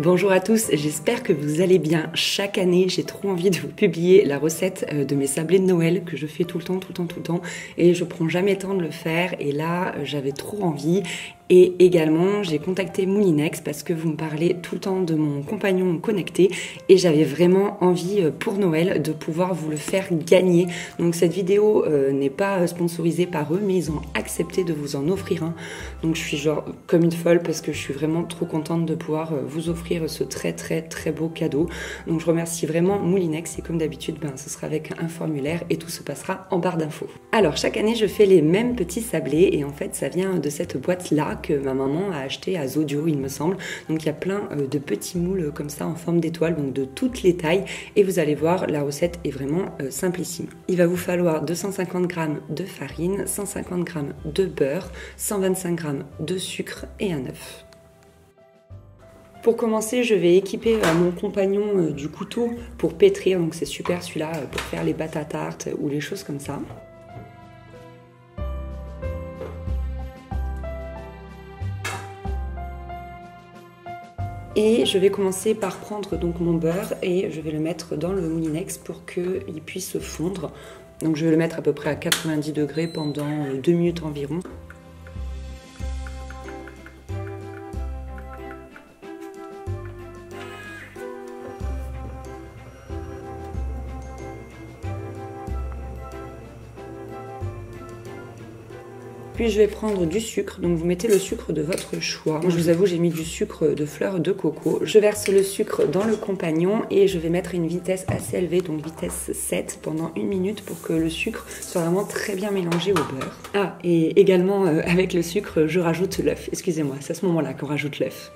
Bonjour à tous, j'espère que vous allez bien. Chaque année, j'ai trop envie de vous publier la recette de mes sablés de Noël que je fais tout le temps et je prends jamais le temps de le faire et là, j'avais trop envie. Et également, j'ai contacté Moulinex parce que vous me parlez tout le temps de mon compagnon connecté et j'avais vraiment envie pour Noël de pouvoir vous le faire gagner. Donc cette vidéo n'est pas sponsorisée par eux, mais ils ont accepté de vous en offrir un. Donc je suis genre comme une folle parce que je suis vraiment trop contente de pouvoir vous offrir ce très beau cadeau. Donc je remercie vraiment Moulinex et comme d'habitude, ce sera avec un formulaire et tout se passera en barre d'infos. Alors chaque année, je fais les mêmes petits sablés et en fait, ça vient de cette boîte-là que ma maman a acheté à Zodio, il me semble. Donc il y a plein de petits moules comme ça en forme d'étoile, donc de toutes les tailles. Et vous allez voir, la recette est vraiment simplissime. Il va vous falloir 250 g de farine, 150 g de beurre, 125 g de sucre et un œuf. Pour commencer, je vais équiper mon compagnon du couteau pour pétrir. Donc c'est super celui-là pour faire les pâtes à tarte ou les choses comme ça. Et je vais commencer par prendre donc mon beurre et je vais le mettre dans le moulinex pour qu'il puisse fondre. Donc je vais le mettre à peu près à 90 degrés pendant 2 minutes environ. Puis je vais prendre du sucre, donc vous mettez le sucre de votre choix. Moi je vous avoue j'ai mis du sucre de fleur de coco. Je verse le sucre dans le compagnon et je vais mettre une vitesse assez élevée, donc vitesse 7 pendant 1 minute pour que le sucre soit vraiment très bien mélangé au beurre. Ah, et également avec le sucre je rajoute l'œuf, excusez-moi, c'est à ce moment-là qu'on rajoute l'œuf.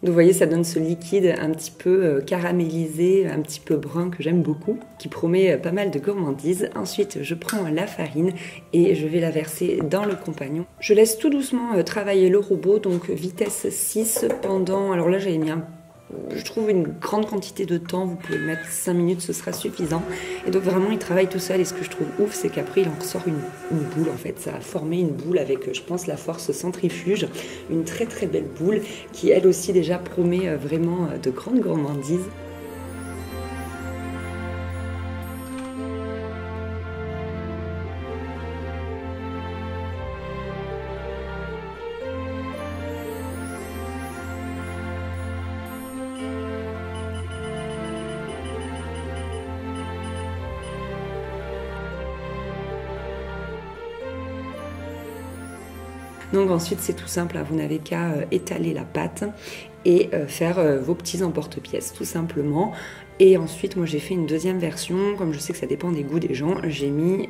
Donc vous voyez, ça donne ce liquide un petit peu caramélisé, un petit peu brun que j'aime beaucoup, qui promet pas mal de gourmandise. Ensuite, je prends la farine et je vais la verser dans le compagnon. Je laisse tout doucement travailler le robot, donc vitesse 6 pendant... Alors là, j'avais mis je trouve une grande quantité de temps, vous pouvez mettre 5 minutes, ce sera suffisant. Et donc vraiment, il travaille tout seul et ce que je trouve ouf, c'est qu'après, il en ressort une boule en fait. Ça a formé une boule avec, je pense, la force centrifuge. Une très belle boule qui, elle aussi, déjà promet vraiment de grandes gourmandises. Donc ensuite c'est tout simple, vous n'avez qu'à étaler la pâte et faire vos petits emporte-pièces tout simplement. Et ensuite moi j'ai fait une deuxième version, comme je sais que ça dépend des goûts des gens, j'ai mis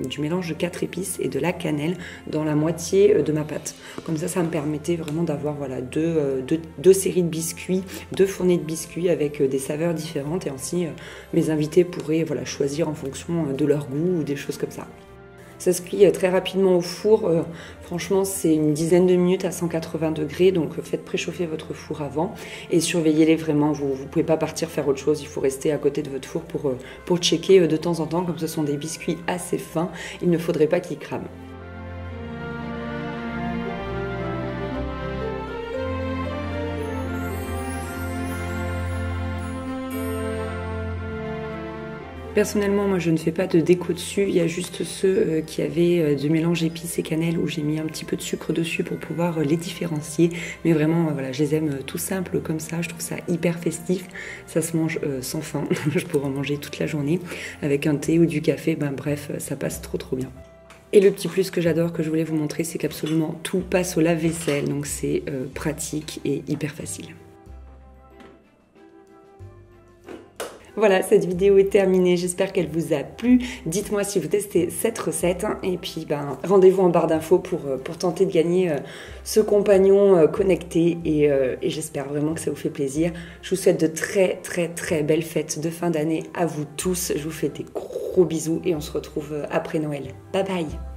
du mélange de 4 épices et de la cannelle dans la moitié de ma pâte. Comme ça me permettait vraiment d'avoir voilà, deux séries de biscuits, 2 fournées de biscuits avec des saveurs différentes et ainsi mes invités pourraient voilà, choisir en fonction de leur goût ou des choses comme ça. Ça se cuit très rapidement au four, franchement c'est une dizaine de minutes à 180 degrés, donc faites préchauffer votre four avant et surveillez-les vraiment, vous ne pouvez pas partir faire autre chose, il faut rester à côté de votre four pour checker de temps en temps, comme ce sont des biscuits assez fins, il ne faudrait pas qu'ils crament. Personnellement, moi je ne fais pas de déco dessus, il y a juste ceux qui avaient du mélange épices et cannelle où j'ai mis un petit peu de sucre dessus pour pouvoir les différencier. Mais vraiment, voilà, je les aime tout simples comme ça, je trouve ça hyper festif, ça se mange sans faim, je pourrais en manger toute la journée avec un thé ou du café, bref, ça passe trop bien. Et le petit plus que j'adore, que je voulais vous montrer, c'est qu'absolument tout passe au lave-vaisselle, donc c'est pratique et hyper facile. Voilà, cette vidéo est terminée, j'espère qu'elle vous a plu. Dites-moi si vous testez cette recette et puis rendez-vous en barre d'infos pour tenter de gagner ce compagnon connecté et j'espère vraiment que ça vous fait plaisir. Je vous souhaite de très belles fêtes de fin d'année à vous tous. Je vous fais des gros bisous et on se retrouve après Noël. Bye bye!